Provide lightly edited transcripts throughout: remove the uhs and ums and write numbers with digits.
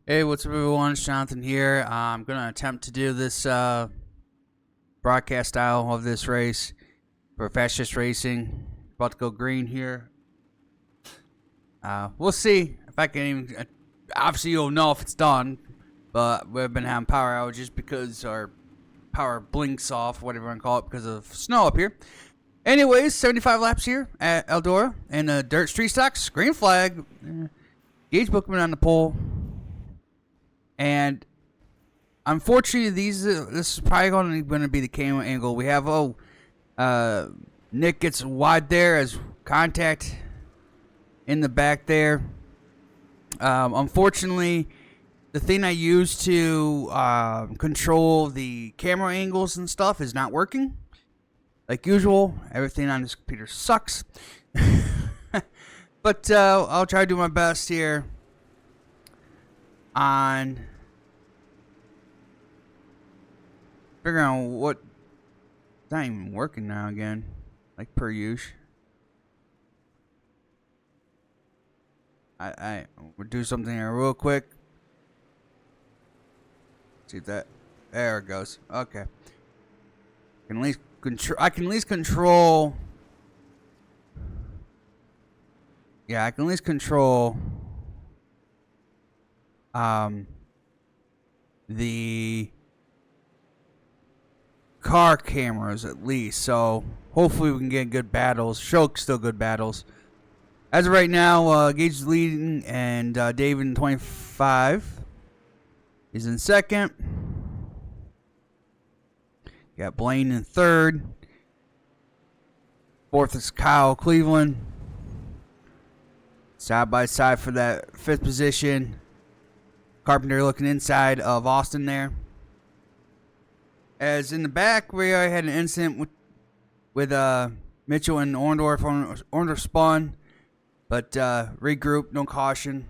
Hey, what's up, everyone? It's Jonathan here. I'm going to attempt to do this broadcast style of this race for FCRS Racing. About to go green here. We'll see if I can even. Obviously, you'll know if it's done, but we've been having power outages because our power blinks off, whatever you want to call it, because of snow up here. Anyways, 75 laps here at Eldora and the dirt street stocks. Green flag. Gage Bookman on the pole. And unfortunately, this is probably going to be the camera angle. We have Nick gets wide there as contact in the back there. Unfortunately, the thing I use to control the camera angles and stuff is not working. Like usual, everything on this computer sucks. But I'll try to do my best here on figuring out what. It's not even working now again, like per usual. I will do something here real quick. See if that there it goes. Okay, I can at least control. Yeah, I can at least control the car cameras at least, so hopefully we can get good battles. Show still good battles. As of right now, Gage is leading, and David in 25 is in second. Got Blaine in third. Fourth is Kyle Cleveland. Side by side for that fifth position. Carpenter looking inside of Austin there. As in the back, we already had an incident with Mitchell and Orndorff. Orndorff spun, but regrouped, no caution.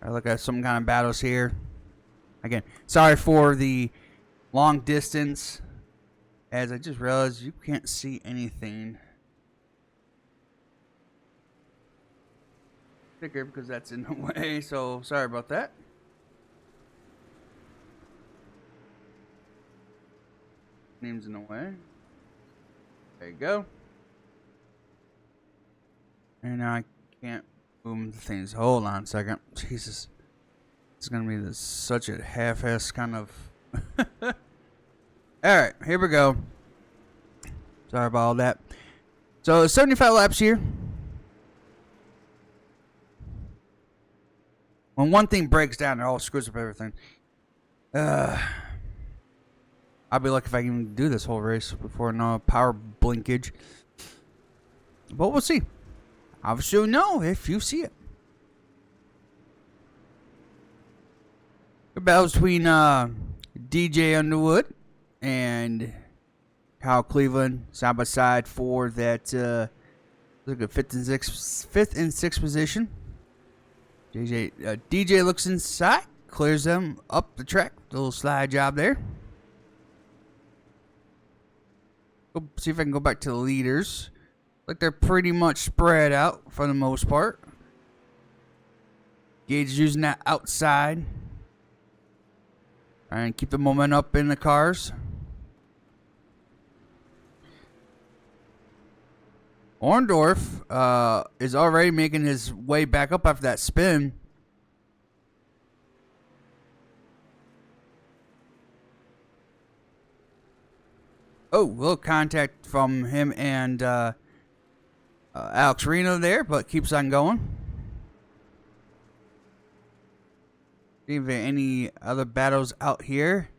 I look at some kind of battles here. Again, sorry for the long distance. As I just realized you can't see anything. Thicker because that's in the way, so sorry about that. Name's in the way. There you go. And now I can't boom the things. Hold on a second. Jesus. It's gonna be such a half-ass kind of. Alright, here we go. Sorry about all that. So 75 laps here. When one thing breaks down, it all screws up everything. I'll be lucky if I can even do this whole race before no power blinkage. But we'll see. Obviously, you'll know if you see it. The battle between DJ Underwood and Kyle Cleveland side by side for that look at fifth and sixth position. DJ looks inside, clears them up the track. A little slide job there. Go see if I can go back to the leaders. Like they're pretty much spread out for the most part. Gage is using that outside. And keep the momentum up in the cars. Orndorff is already making his way back up after that spin. Oh, little contact from him and Alex Reno there, but keeps on going. See if there are any other battles out here.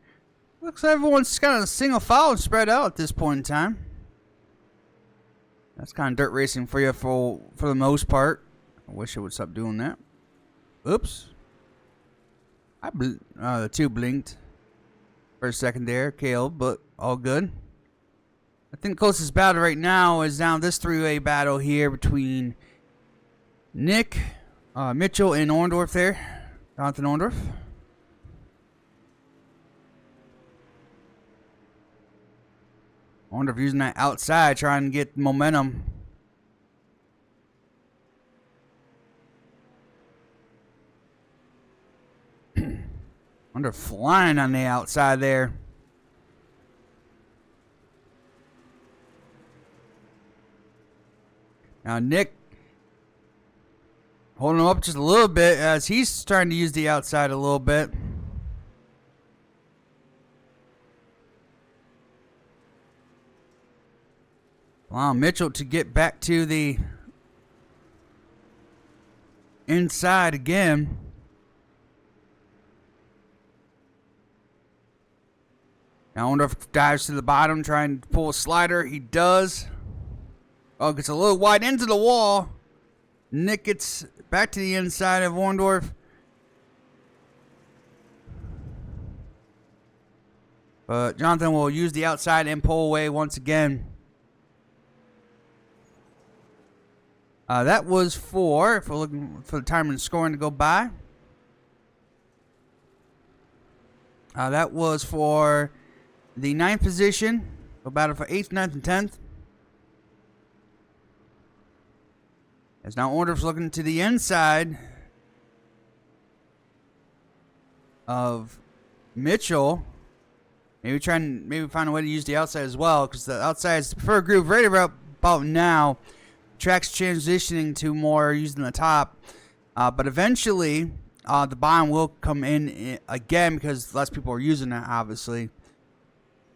Looks like everyone's kind of single file and spread out at this point in time. That's kind of dirt racing for you for the most part. I wish it would stop doing that. Oops. The two blinked for a second there, Caleb, but all good. I think the closest battle right now is down this three-way battle here between Nick, Mitchell, and Orndorff there. Jonathan Orndorff. I wonder if using that outside, trying to get momentum. Wonder flying on the outside there. Now Nick holding him up just a little bit as he's trying to use the outside a little bit. Allow Mitchell to get back to the inside again. Now I wonder if he dives to the bottom, trying to pull a slider. He does. Oh, gets a little wide into the wall. Nick gets back to the inside of Orndorff. But Jonathan will use the outside and pull away once again. That was for, if we're looking for the time and scoring to go by. That was for the 9th position. Go battle for 8th, 9th, and 10th. As now Orndorff's looking to the inside of Mitchell. Maybe find a way to use the outside as well, because the outside is the preferred groove right about now. Track's transitioning to more using the top, but eventually the bottom will come in again because less people are using it, obviously.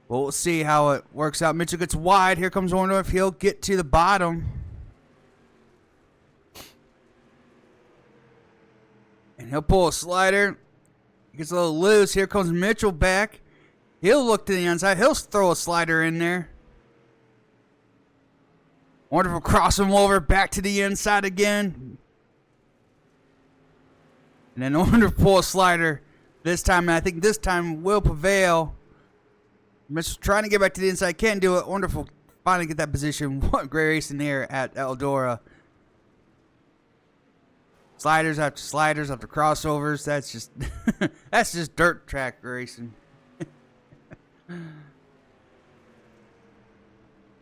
Well, we'll see how it works out. Mitchell gets wide. Here comes Orndorff. He'll get to the bottom. And he'll pull a slider. He gets a little loose. Here comes Mitchell back. He'll look to the inside. He'll throw a slider in there. Orndorff will cross him over back to the inside again. And then Orndorff pull a slider this time. And I think this time will prevail. Mitchell's trying to get back to the inside. Can't do it. Orndorff will finally get that position. What great racing here at Eldora. Sliders after crossovers. That's just that's just dirt track racing.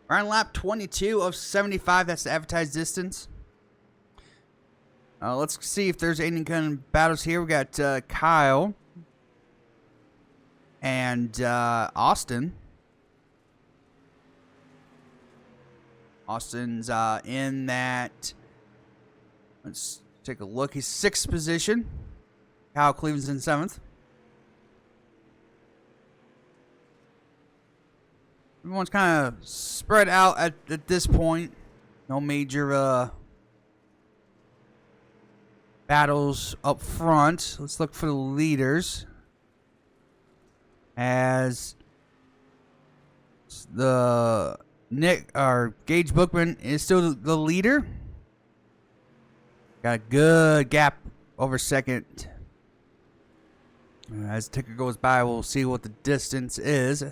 We're on lap 22 of 75. That's the advertised distance. Let's see if there's any kind of battles here. We got Kyle and Austin. Austin's in that. Let's take a look. He's 6th position. Kyle Cleveland's in 7th. Everyone's kind of spread out at this point. No major battles up front. Let's look for the leaders. As the Gage Bookman is still the leader. Got a good gap over second. As the ticker goes by, we'll see what the distance is.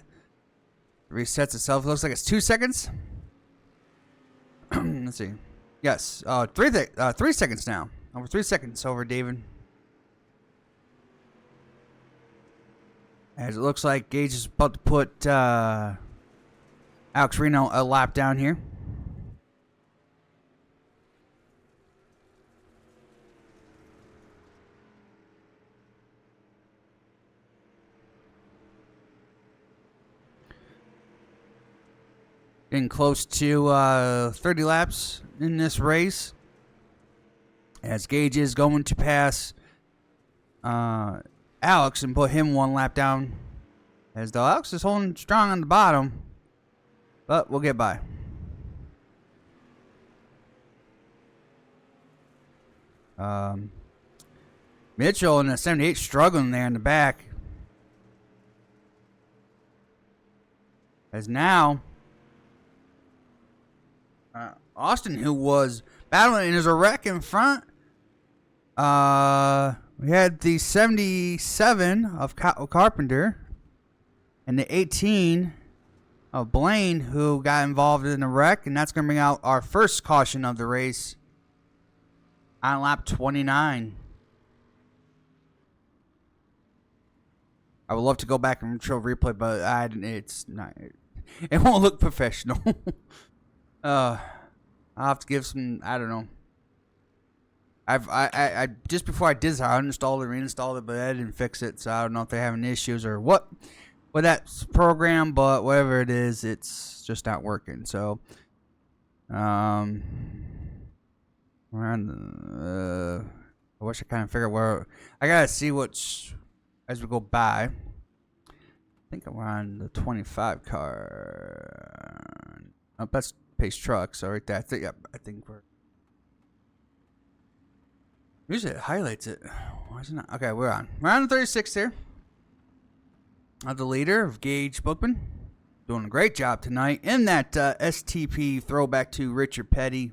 Resets itself. Looks like it's 2 seconds. Let's see. Yes, 3 seconds now. Over 3 seconds over David. As it looks like Gage is about to put Alex Reno a lap down here. Getting close to 30 laps in this race. As Gage is going to pass Alex and put him 1 lap down. As though Alex is holding strong on the bottom. But we'll get by. Mitchell in the 78 struggling there in the back. As now Austin, who was battling and is a wreck in front. We had the 77 of Carpenter and the 18 of Blaine, who got involved in a wreck, and that's going to bring out our first caution of the race on lap 29. I would love to go back and show replay, but it's not. It won't look professional. I'll have to give some, I don't know. I just before I did this, I uninstalled it, reinstalled it, but I didn't fix it, so I don't know if they're having issues or what with that program. But whatever it is, it's just not working. So, we're on the. I wish I kind of figured where I gotta see what's as we go by. I think we're on the 25 car. Oh, that's Pace Truck. So right there, I think we're. Usually it highlights it. Why is it not? Okay, we're on. We're on the 36 here. The leader of Gage Bookman. Doing a great job tonight in that STP throwback to Richard Petty.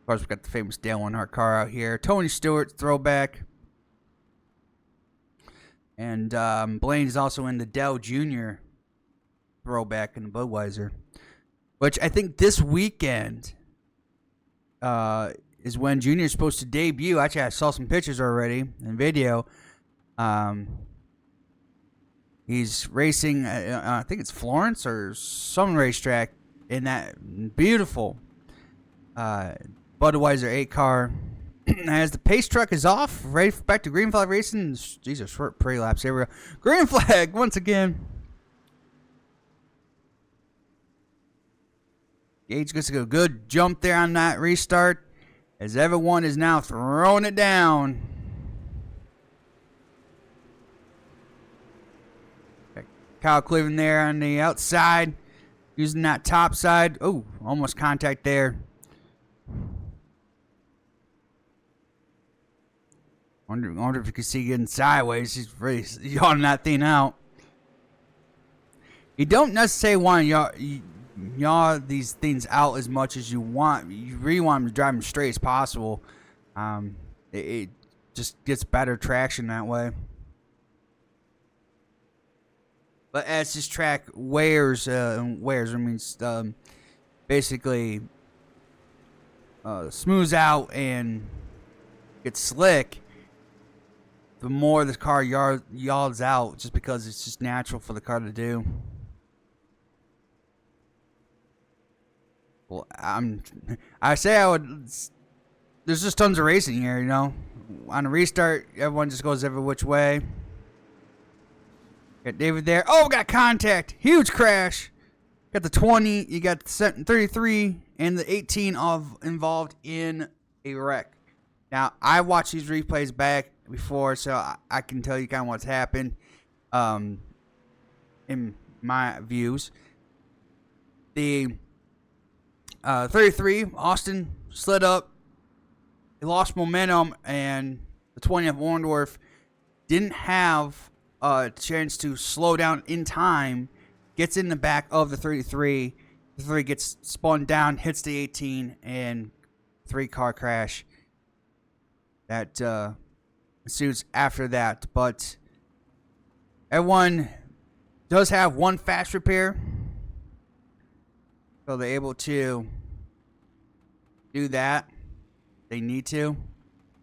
Of course, we've got the famous Dale Earnhardt car out here. Tony Stewart throwback. And Blaine is also in the Dell Jr. throwback in the Budweiser. Which I think this weekend is when Junior is supposed to debut. Actually, I saw some pictures already and video. He's racing, I think it's Florence or some racetrack in that beautiful Budweiser 8 car. As the pace truck is off, ready for back to green flag racing. These are short pre-laps. Here we go. Green flag once again. Gage gets a good jump there on that restart, as everyone is now throwing it down. Got Kyle Cleveland there on the outside, using that top side. Oh, almost contact there. Wonder if you can see getting sideways. He's really yawning that thing out. You don't necessarily want to yaw these things out as much as you want. You really want them to drive them straight as possible. It just gets better traction that way. But as this track wears, basically smooths out and gets slick, the more the car yaws out, just because it's just natural for the car to do. Well, I say I would. There's just tons of racing here, you know. On a restart, everyone just goes every which way. Got David there. Oh, got contact. Huge crash. Got the 20. You got the 33 and the 18 involved in a wreck. Now, I watched these replays back before, so I can tell you kind of what's happened. In my views, the 33 Austin slid up. He lost momentum, and the 20 of Orndorff didn't have a chance to slow down in time. Gets in the back of the 33. The 3 gets spun down, hits the 18, and 3-car crash. That ensues after that. But everyone does have one fast repair, so they're able to do that. They need to.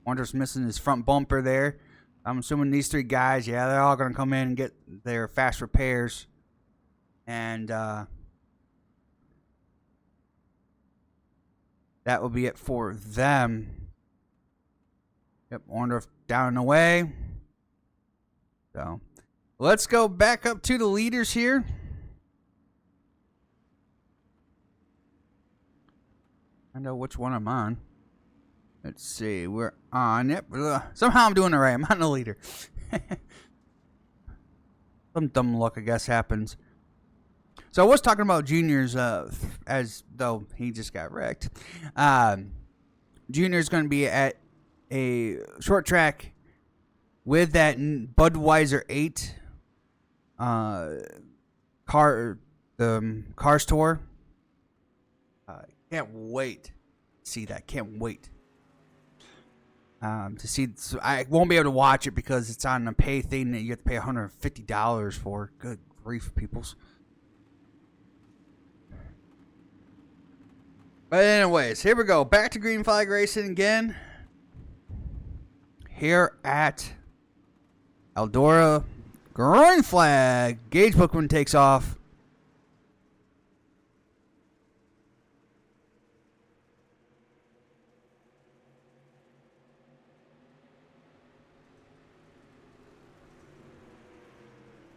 Wonder's missing his front bumper there. I'm assuming these 3 guys, yeah, they're all going to come in and get their fast repairs. And that will be it for them. Yep, Orndorff down and away. So, let's go back up to the leaders here. I know which one I'm on. Let's see, we're on. Yep, somehow I'm doing it right. I'm on the leader. Some dumb luck, I guess, happens. So I was talking about Junior's, as though he just got wrecked. Junior's going to be at a short track with that Budweiser 8 Cars Tour. Can't wait to see that. Can't wait to see. So I won't be able to watch it because it's on a pay thing that you have to pay $150 for. Good grief, peoples. But anyways, here we go. Back to green flag racing again. Here at Eldora. Green flag. Gage Bookman takes off.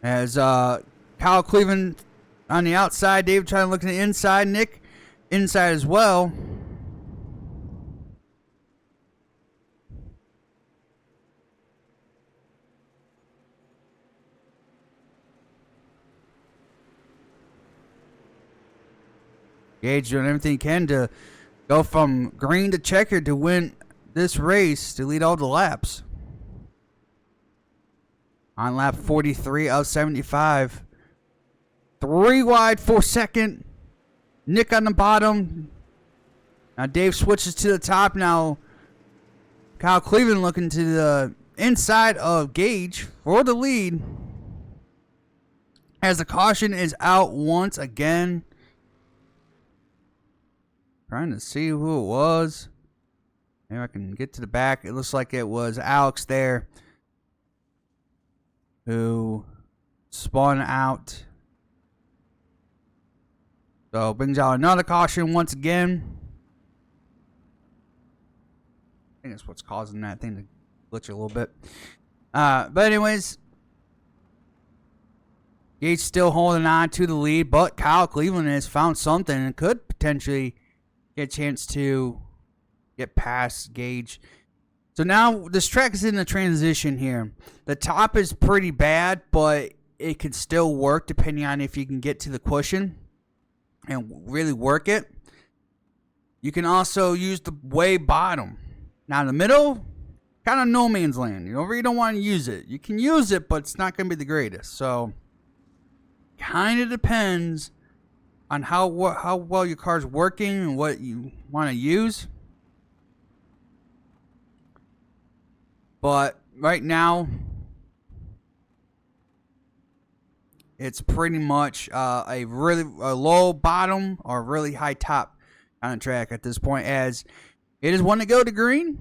As Kyle Cleveland on the outside, Dave trying to look at the inside, Nick inside as well. Gage doing everything he can to go from green to checkered to win this race, to lead all the laps. On lap 43 of 75. 3 wide for second. Nick on the bottom. Now Dave switches to the top. Now Kyle Cleveland looking to the inside of Gage for the lead. As the caution is out once again. Trying to see who it was. Maybe I can get to the back. It looks like it was Alex there who spun out. So brings out another caution once again. I think that's what's causing that thing to glitch a little bit. But anyways, Gage still holding on to the lead, but Kyle Cleveland has found something and could potentially get a chance to get past Gage. So now this track is in the transition here. The top is pretty bad, but it could still work depending on if you can get to the cushion and really work it. You can also use the way bottom. Now in the middle, kind of no man's land. You really don't want to use it. You can use it, but it's not going to be the greatest. So kind of depends on how well your car's working and what you want to use. But right now, it's pretty much a low bottom or really high top on the track at this point, as it is one to go to green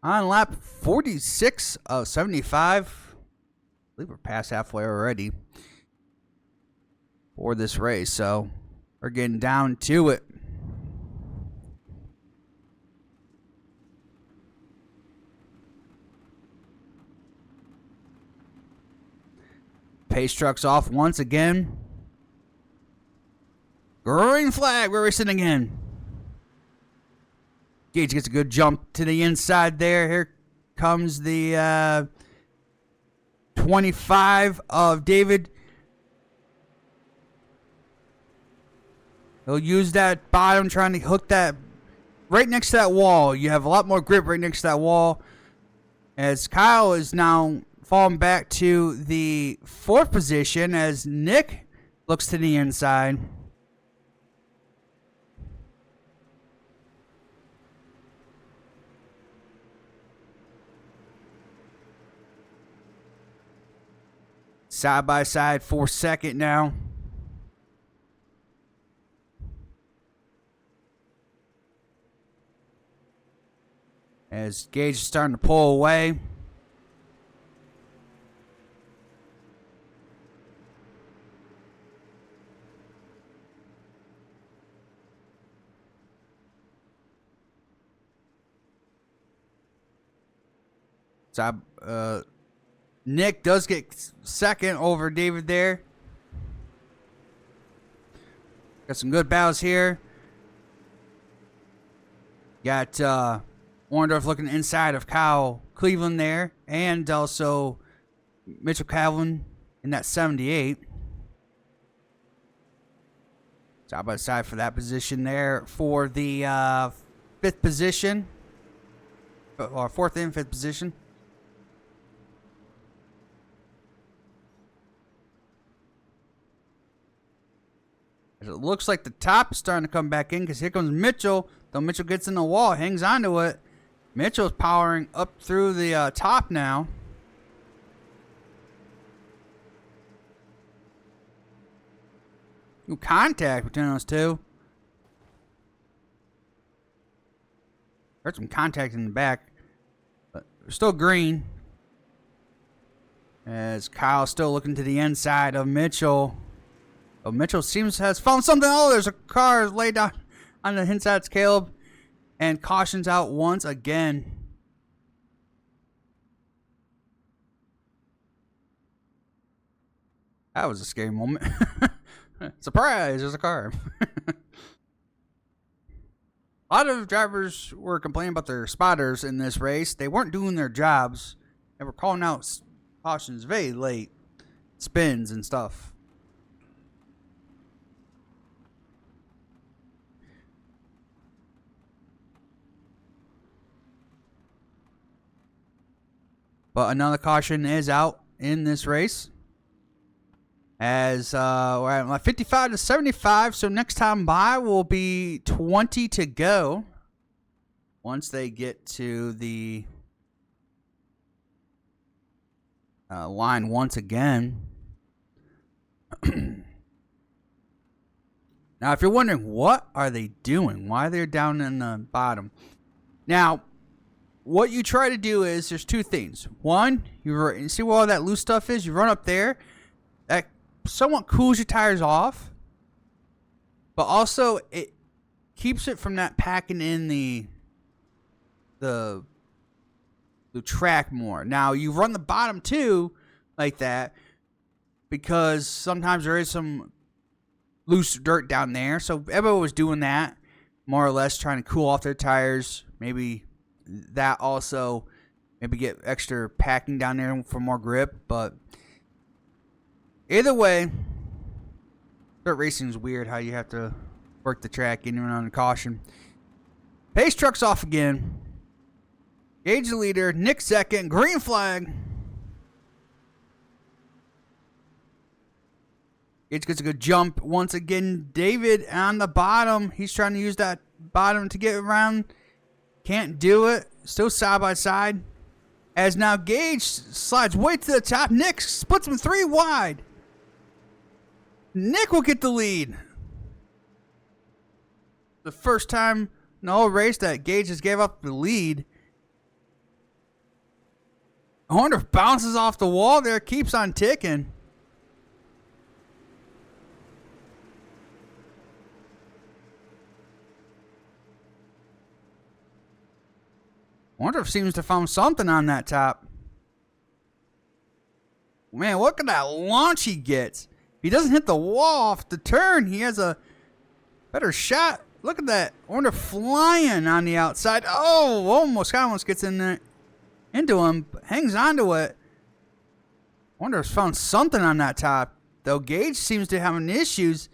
on lap 46 of 75. I believe we're past halfway already for this race, so we're getting down to it. Pace truck's off once again. Green flag, we're racing again. Gage gets a good jump to the inside there. Here comes the 25 of David. He'll use that bottom, trying to hook that right next to that wall. You have a lot more grip right next to that wall. As Kyle is now falling back to the 4th position, as Nick looks to the inside. Side by side for second now. As Gage is starting to pull away. So, Nick does get second over David there. Got some good battles here. Got Orndorff looking inside of Kyle Cleveland there, and also Mitchell Calvin in that 78. Side by side for that position there for the 5th position, or 4th and 5th position. It looks like the top is starting to come back in, because here comes Mitchell. Though Mitchell gets in the wall, hangs onto it. Mitchell's powering up through the top now. Ooh, contact between those two. Heard some contact in the back, but they're still green. As Kyle's still looking to the inside of Mitchell. Oh, Mitchell has found something. Oh, there's a car laid down on the inside. It's Caleb. And cautions out once again. That was a scary moment. Surprise, there's a car. A lot of drivers were complaining about their spotters in this race. They weren't doing their jobs. They were calling out cautions very late. Spins and stuff. But another caution is out in this race. As we're at 55 to 75, so next time by will be 20 to go. Once they get to the line once again. Now, if you're wondering, what are they doing? Why they're down in the bottom? Now, what you try to do is, there's two things. One, you see where all that loose stuff is? You run up there. That somewhat cools your tires off. But also, it keeps it from that packing in the track more. Now, you run the bottom too like that because sometimes there is some loose dirt down there. So everybody was doing that, more or less trying to cool off their tires. Maybe that also, maybe get extra packing down there for more grip. But either way, dirt racing is weird how you have to work the track in and on caution. Pace truck's off again. Gage the leader, Nick second, green flag. Gage gets a good jump once again. David on the bottom. He's trying to use that bottom to get around. Can't do it. Still side by side. As now Gage slides way to the top. Nick splits him 3 wide. Nick will get the lead. The first time in the whole race that Gage has gave up the lead. Horner bounces off the wall there, keeps on ticking. Horner seems to have found something on that top. Man, look at that launch he gets. He doesn't hit the wall off the turn. He has a better shot. Look at that. Horner flying on the outside. Oh, almost gets in there. Into him, hangs onto it. Wonder if found something on that top. Though Gage seems to have an issues.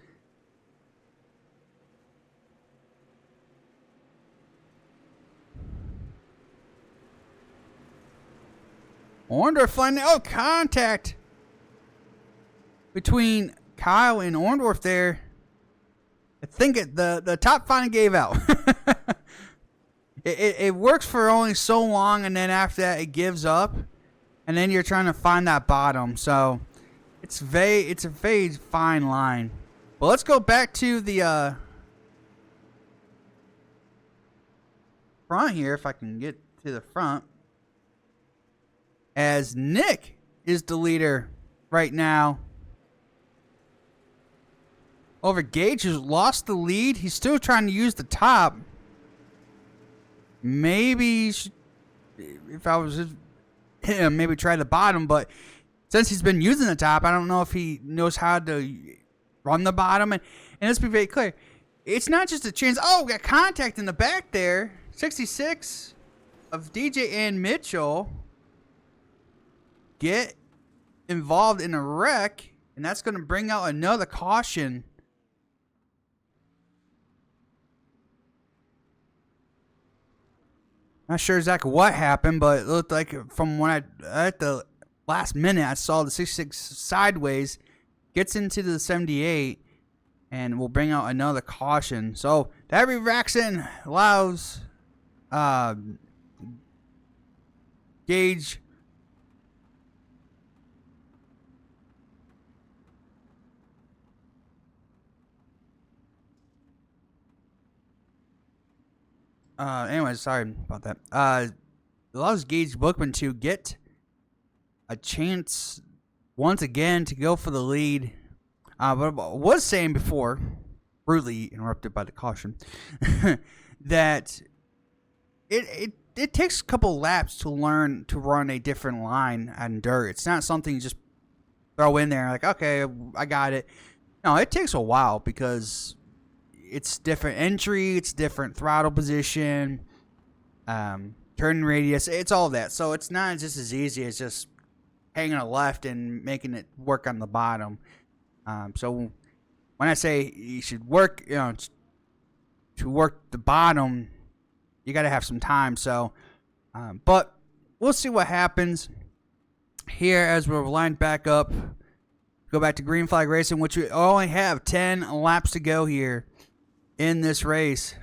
Orndorff finding contact between Kyle and Orndorff there. I think the top finally gave out. It works for only so long, and then after that it gives up, and then you're trying to find that bottom. So it's a very fine line. But let's go back to the front here, if I can get to the front. As Nick is the leader right now over Gage, who's lost the lead. He's still trying to use the top. Maybe if I was him, maybe try the bottom. But since he's been using the top, I don't know if he knows how to run the bottom. And let's be very clear. It's not just a chance. Oh, we got contact in the back there. 66 of DJ and Mitchell get involved in a wreck. And that's going to bring out another caution. Not sure exactly what happened, but it looked like from when at the last minute, I saw the 66 sideways, gets into the 78, and will bring out another caution. So that re-racks allows Gage anyways, sorry about that. Allows Gage Bookman to get a chance once again to go for the lead. But I was saying before, rudely interrupted by the caution, that it takes a couple laps to learn to run a different line on dirt. It's not something you just throw in there like, okay, I got it. No, it takes a while because it's different entry, it's different throttle position, turning radius, it's all that. So it's not just as easy as just hanging a left and making it work on the bottom. So when I say you should work, to work the bottom, you got to have some time. So, but we'll see what happens here as we're lined back up. Go back to green flag racing, which we only have 10 laps to go here in this race.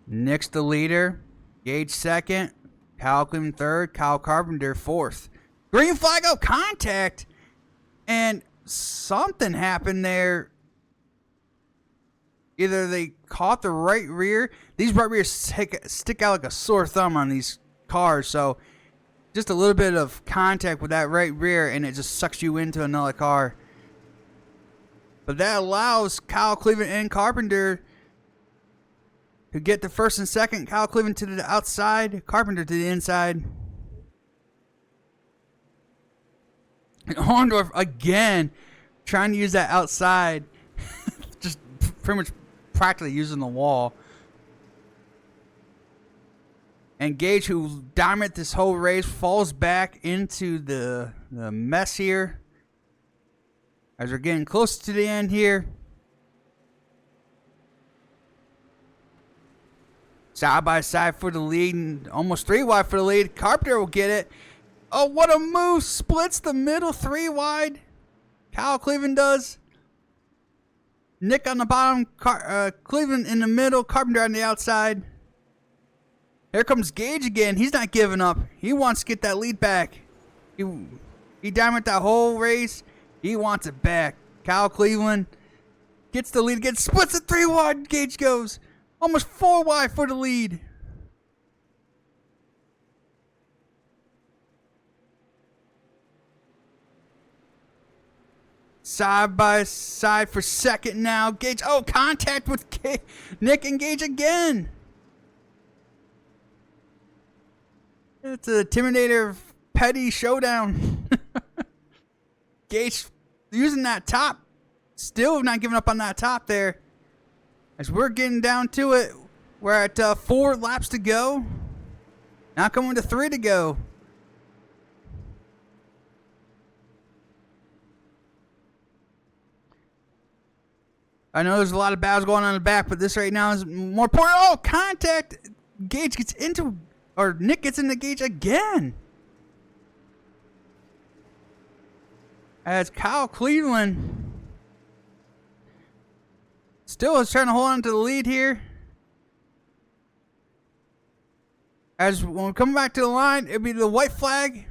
Nick's the leader. Gage second. Kyle Cleveland third. Kyle Carpenter fourth. Green flag, oh, contact. And something happened there. Either they caught the right rear. These right rears stick out like a sore thumb on these cars. So just a little bit of contact with that right rear and it just sucks you into another car. But that allows Kyle Cleveland and Carpenter to get the first and second. Kyle Cleveland to the outside, Carpenter to the inside. And Orndorff again trying to use that outside. Just pretty much practically using the wall. And Gage, who dominated this whole race, falls back into the mess here. As we're getting close to the end here. Side by side for the lead, and almost 3 wide for the lead. Carpenter will get it. Oh, what a move. Splits the middle 3 wide. Kyle Cleveland does. Nick on the bottom. Cleveland in the middle. Carpenter on the outside. Here comes Gage again. He's not giving up. He wants to get that lead back. He dominated that whole race. He wants it back. Kyle Cleveland gets the lead again. Splits it 3 wide. Gage goes. Almost 4 wide for the lead. Side by side for second now. Gage. Oh, contact with Nick and Gage again. It's a Terminator Petty showdown. Gage using that top. Still not giving up on that top there. As we're getting down to it, we're at 4 laps to go. Now coming to 3 to go. I know there's a lot of battles going on in the back, but this right now is more important. Oh, contact. Gage gets into, or Nick gets into Gage again. As Kyle Cleveland still is trying to hold on to the lead here. As when we come back to the line, it'll be the white flag.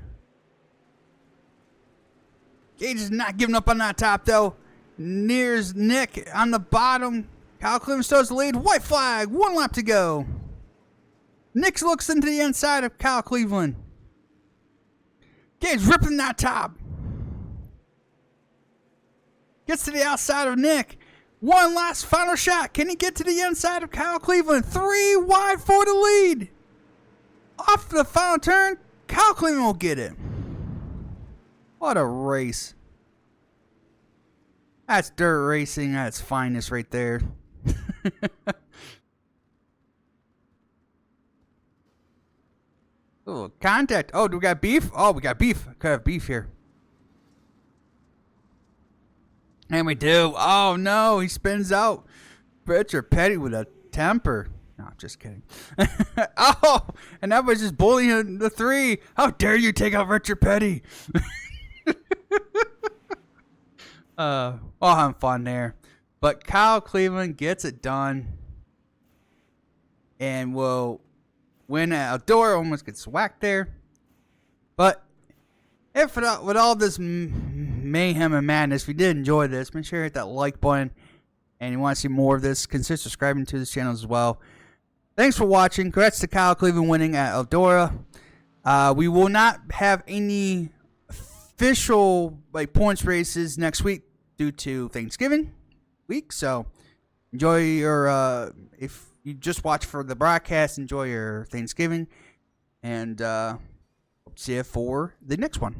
Gage is not giving up on that top, though. Nears Nick on the bottom. Kyle Cleveland still has the lead. White flag. 1 lap to go. Nick looks into the inside of Kyle Cleveland. Gage ripping that top. Gets to the outside of Nick. 1 last final shot. Can he get to the inside of Kyle Cleveland? 3 wide for the lead. Off the final turn, Kyle Cleveland will get it. What a race. That's dirt racing at its finest right there. Oh, contact. Oh, do we got beef? Oh, we got beef. Could have beef here. And we do. Oh, no. He spins out. Richard Petty with a temper. No, I'm just kidding. Oh, and that was just bullying the 3. How dare you take out Richard Petty? All having fun there. But Kyle Cleveland gets it done. And will win at Eldora. Almost gets whacked there. But if with all this mayhem and madness, if you did enjoy this, make sure you hit that like button. And you want to see more of this, consider subscribing to this channel as well. Thanks for watching. Congrats to Kyle Cleveland winning at Eldora. We will not have any official points races next week due to Thanksgiving week. So enjoy your if you just watch for the broadcast. Enjoy your Thanksgiving, and see you for the next one.